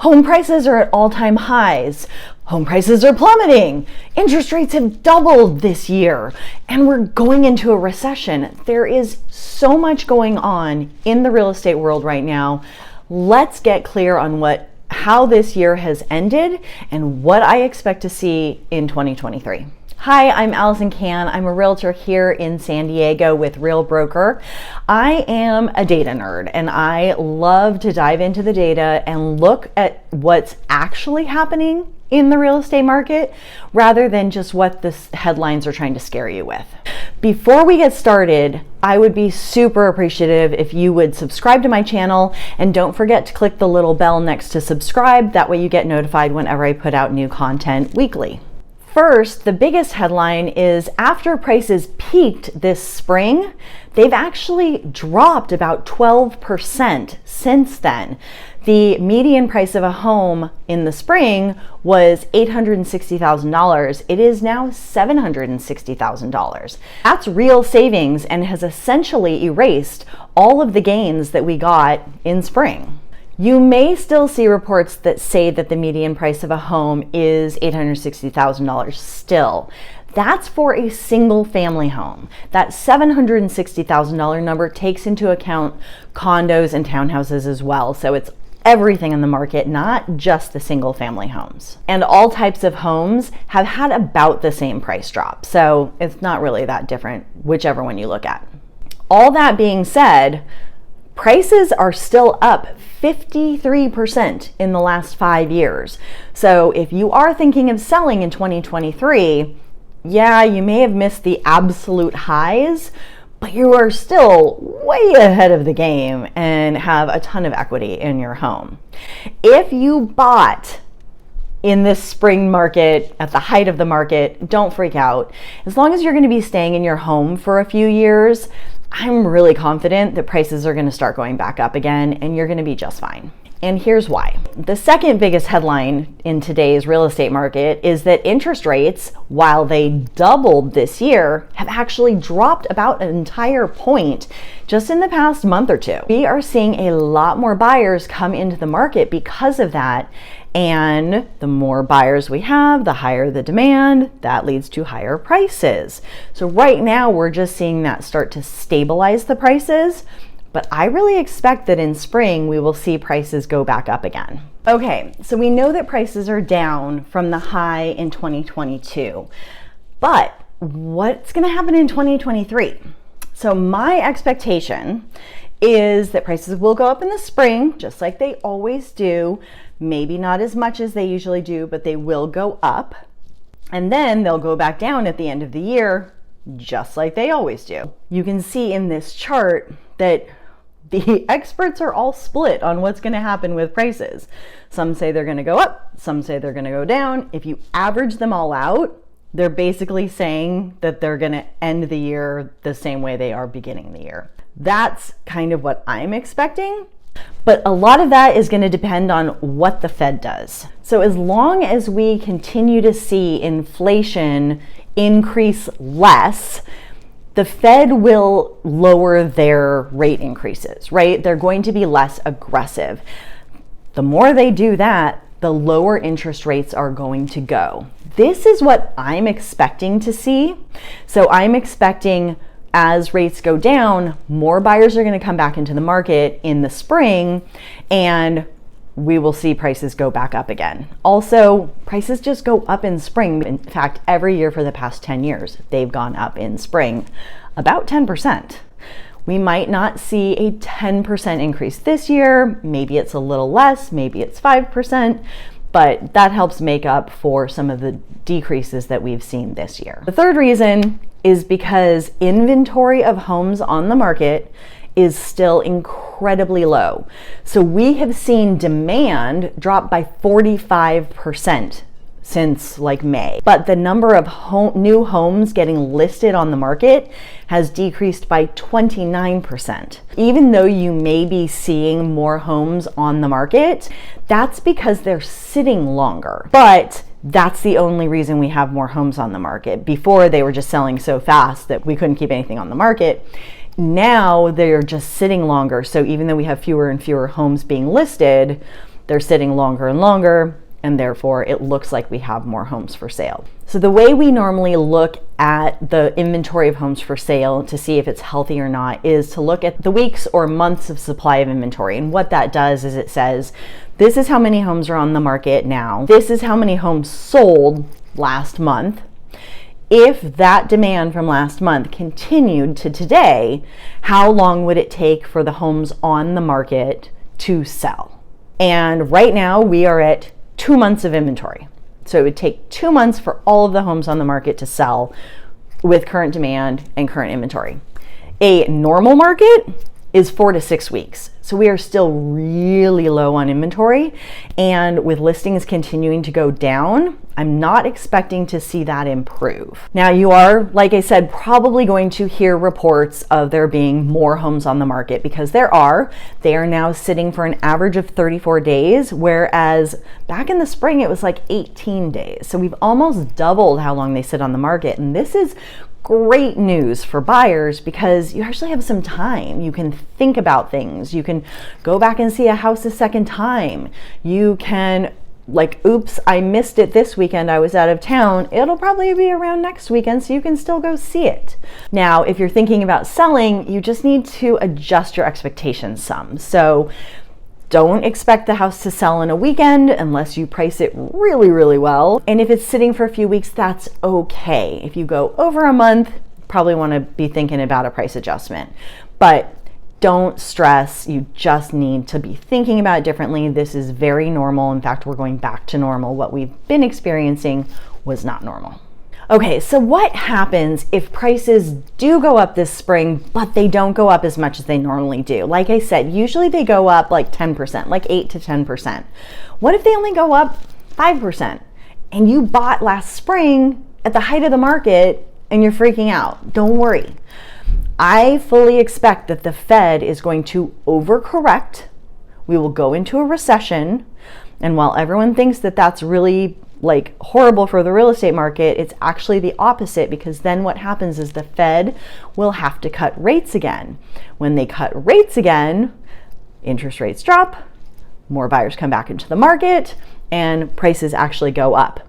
Home prices are at all-time highs. Home prices are plummeting. Interest rates have doubled this year, and we're going into a recession. There is so much going on in the real estate world right now. Let's get clear on how this year has ended and what I expect to see in 2023. Hi, I'm Allesen Cann. I'm a realtor here in San Diego with GEA Broker. I am a data nerd and I love to dive into the data and look at what's actually happening in the real estate market rather than just what the headlines are trying to scare you with. Before we get started, I would be super appreciative if you would subscribe to my channel, and don't forget to click the little bell next to subscribe. That way you get notified whenever I put out new content weekly. First, the biggest headline is after prices peaked this spring, they've actually dropped about 12% since then. The median price of a home in the spring was $860,000. It is now $760,000. That's real savings and has essentially erased all of the gains that we got in spring. You may still see reports that say that the median price of a home is $860,000 still. That's for a single family home. That $760,000 number takes into account condos and townhouses as well. So it's everything in the market, not just the single family homes. And all types of homes have had about the same price drop. So it's not really that different, whichever one you look at. All that being said, prices are still up 53% in the last 5 years. So if you are thinking of selling in 2023, yeah, you may have missed the absolute highs, but you are still way ahead of the game and have a ton of equity in your home. If you bought in this spring market, at the height of the market, don't freak out. As long as you're going to be staying in your home for a few years, I'm really confident that prices are going to start going back up again and you're going to be just fine. And here's why. The second biggest headline in today's real estate market is that interest rates, while they doubled this year, have actually dropped about an entire point just in the past month or two. We are seeing a lot more buyers come into the market because of that. And the more buyers we have, the higher the demand. That leads to higher prices. So right now we're just seeing that start to stabilize the prices. But I really expect that in spring, we will see prices go back up again. Okay, so we know that prices are down from the high in 2022, but what's gonna happen in 2023? So my expectation is that prices will go up in the spring, just like they always do. Maybe not as much as they usually do, but they will go up. And then they'll go back down at the end of the year, just like they always do. You can see in this chart that the experts are all split on what's going to happen with prices. Some say they're going to go up, some say they're going to go down. If you average them all out, they're basically saying that they're going to end the year the same way they are beginning the year. That's kind of what I'm expecting. But a lot of that is going to depend on what the Fed does. So as long as we continue to see inflation increase less, the Fed will lower their rate increases, right? They're going to be less aggressive. The more they do that, the lower interest rates are going to go. This is what I'm expecting to see. So I'm expecting as rates go down, more buyers are going to come back into the market in the spring, and we will see prices go back up again. Also, prices just go up in spring. In fact, every year for the past 10 years, they've gone up in spring about 10%. We might not see a 10% increase this year. Maybe it's a little less, maybe it's 5%, but that helps make up for some of the decreases that we've seen this year. The third reason is because inventory of homes on the market is still incredibly low. So we have seen demand drop by 45% since like May, but the number of new homes getting listed on the market has decreased by 29%. Even though you may be seeing more homes on the market, that's because they're sitting longer. But that's the only reason we have more homes on the market. Before, they were just selling so fast that we couldn't keep anything on the market. Now they're just sitting longer. So even though we have fewer and fewer homes being listed, they're sitting longer and longer, and therefore it looks like we have more homes for sale. So the way we normally look at the inventory of homes for sale to see if it's healthy or not is to look at the weeks or months of supply of inventory. And what that does is it says, this is how many homes are on the market now. This is how many homes sold last month. If that demand from last month continued to today, how long would it take for the homes on the market to sell? And right now we are at 2 months of inventory. So it would take 2 months for all of the homes on the market to sell with current demand and current inventory. A normal market is 4 to 6 weeks. So we are still really low on inventory, and with listings continuing to go down, I'm not expecting to see that improve. Now you are, like I said, probably going to hear reports of there being more homes on the market, because they are now sitting for an average of 34 days, whereas back in the spring it was like 18 days. So we've almost doubled how long they sit on the market, and this is great news for buyers because you actually have some time. You can think about things. You can go back and see a house a second time. You can, like, oops, I missed it this weekend, I was out of town. It'll probably be around next weekend, so you can still go see it. Now, if you're thinking about selling, you just need to adjust your expectations some. So don't expect the house to sell in a weekend unless you price it really, really well. And if it's sitting for a few weeks, that's okay. If you go over a month, probably want to be thinking about a price adjustment. But don't stress, you just need to be thinking about it differently. This is very normal. In fact, we're going back to normal. What we've been experiencing was not normal. Okay, so what happens if prices do go up this spring, but they don't go up as much as they normally do? Like I said, usually they go up like 10%, like 8 to 10%. What if they only go up 5%? And you bought last spring at the height of the market and you're freaking out? Don't worry. I fully expect that the Fed is going to overcorrect. We will go into a recession. And while everyone thinks that that's really like horrible for the real estate market, it's actually the opposite, because then what happens is the Fed will have to cut rates again. When they cut rates again, interest rates drop, more buyers come back into the market, and prices actually go up.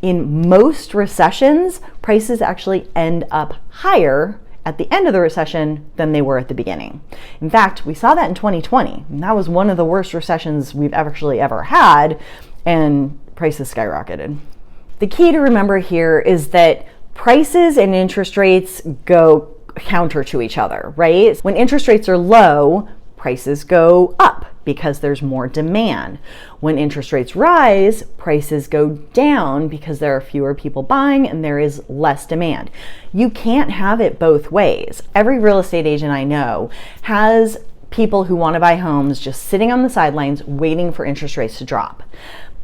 In most recessions, prices actually end up higher at the end of the recession than they were at the beginning. In fact, we saw that in 2020, and that was one of the worst recessions we've actually ever had, and prices skyrocketed. The key to remember here is that prices and interest rates go counter to each other, right? When interest rates are low, prices go up because there's more demand. When interest rates rise, prices go down because there are fewer people buying and there is less demand. You can't have it both ways. Every real estate agent I know has people who want to buy homes just sitting on the sidelines waiting for interest rates to drop.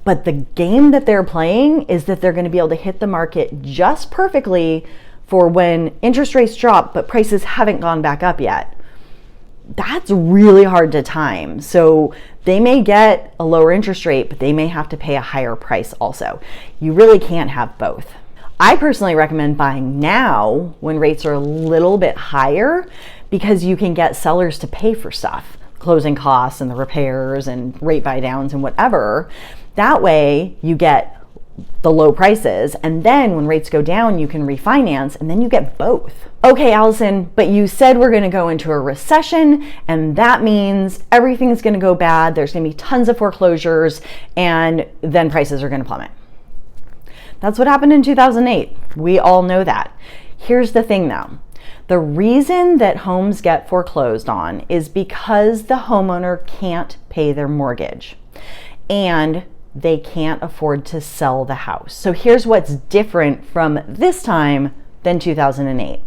But the game that they're playing is that they're going to be able to hit the market just perfectly for when interest rates drop, but prices haven't gone back up yet. That's really hard to time. So they may get a lower interest rate, but they may have to pay a higher price also. You really can't have both. I personally recommend buying now when rates are a little bit higher, because you can get sellers to pay for stuff, closing costs and the repairs and rate buy downs and whatever. That way you get the low prices, and then when rates go down, you can refinance, and then you get both. Okay, Allison, but you said we're going to go into a recession, and that means everything's going to go bad. There's going to be tons of foreclosures, and then prices are going to plummet. That's what happened in 2008. We all know that. Here's the thing though. The reason that homes get foreclosed on is because the homeowner can't pay their mortgage, and they can't afford to sell the house. So here's what's different from this time than 2008.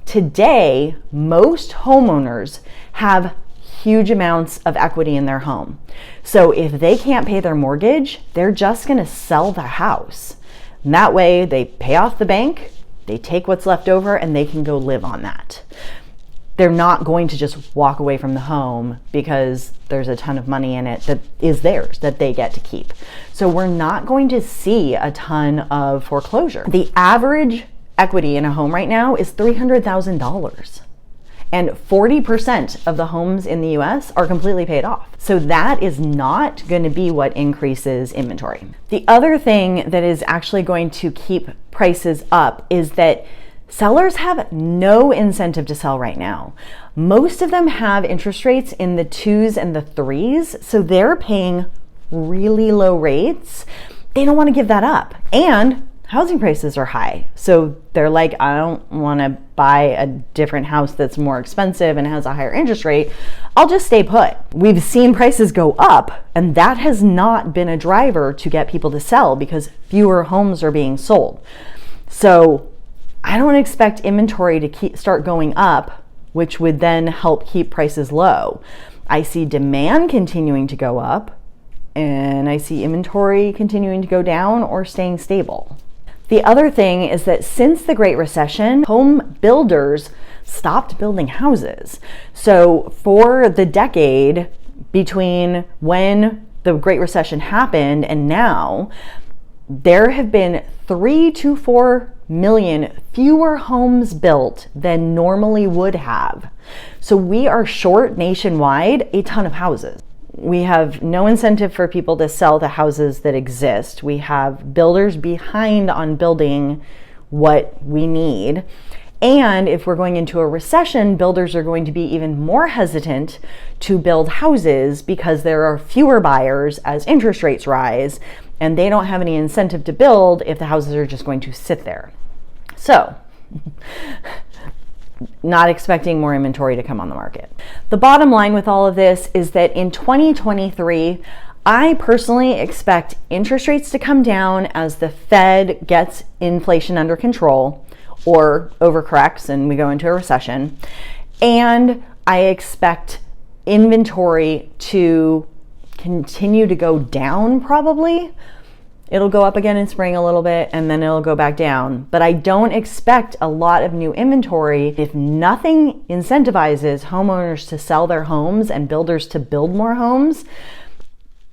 Today, most homeowners have huge amounts of equity in their home. So if they can't pay their mortgage, they're just going to sell the house. And that way they pay off the bank, they take what's left over, and they can go live on that. They're not going to just walk away from the home because there's a ton of money in it that is theirs, that they get to keep. So we're not going to see a ton of foreclosure. The average equity in a home right now is $300,000. and 40% of the homes in the US are completely paid off. So that is not going to be what increases inventory. The other thing that is actually going to keep prices up is that sellers have no incentive to sell right now. Most of them have interest rates in the 2s and the 3s, so they're paying really low rates. They don't want to give that up. And housing prices are high. So they're like, I don't want to buy a different house that's more expensive and has a higher interest rate. I'll just stay put. We've seen prices go up, and that has not been a driver to get people to sell because fewer homes are being sold. So I don't expect inventory to start going up, which would then help keep prices low. I see demand continuing to go up, and I see inventory continuing to go down or staying stable. The other thing is that since the Great Recession, home builders stopped building houses. So for the decade between when the Great Recession happened and now, there have been 3 to 4 million fewer homes built than normally would have. So we are short nationwide a ton of houses. We have no incentive for people to sell the houses that exist. We have builders behind on building what we need. And if we're going into a recession, builders are going to be even more hesitant to build houses because there are fewer buyers as interest rates rise, and they don't have any incentive to build if the houses are just going to sit there. So, not expecting more inventory to come on the market. The bottom line with all of this is that in 2023, I personally expect interest rates to come down as the Fed gets inflation under control or overcorrects and we go into a recession. And I expect inventory to continue to go down probably. It'll go up again in spring a little bit and then it'll go back down. But I don't expect a lot of new inventory. If nothing incentivizes homeowners to sell their homes and builders to build more homes,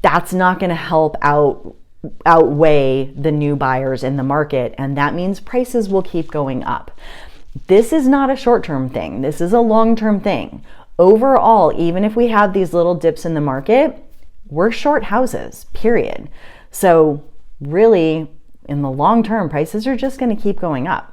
that's not going to help outweigh the new buyers in the market. And that means prices will keep going up. This is not a short-term thing. This is a long-term thing. Overall, even if we have these little dips in the market, we're short houses, period. So really, in the long term, prices are just going to keep going up.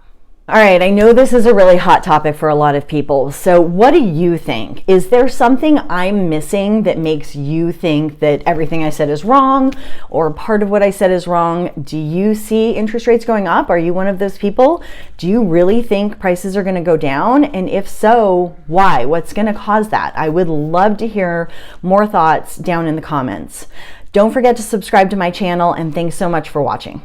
All right, I know this is a really hot topic for a lot of people. So what do you think? Is there something I'm missing that makes you think that everything I said is wrong or part of what I said is wrong? Do you see interest rates going up? Are you one of those people? Do you really think prices are going to go down? And if so, why? What's going to cause that? I would love to hear more thoughts down in the comments. Don't forget to subscribe to my channel, and thanks so much for watching.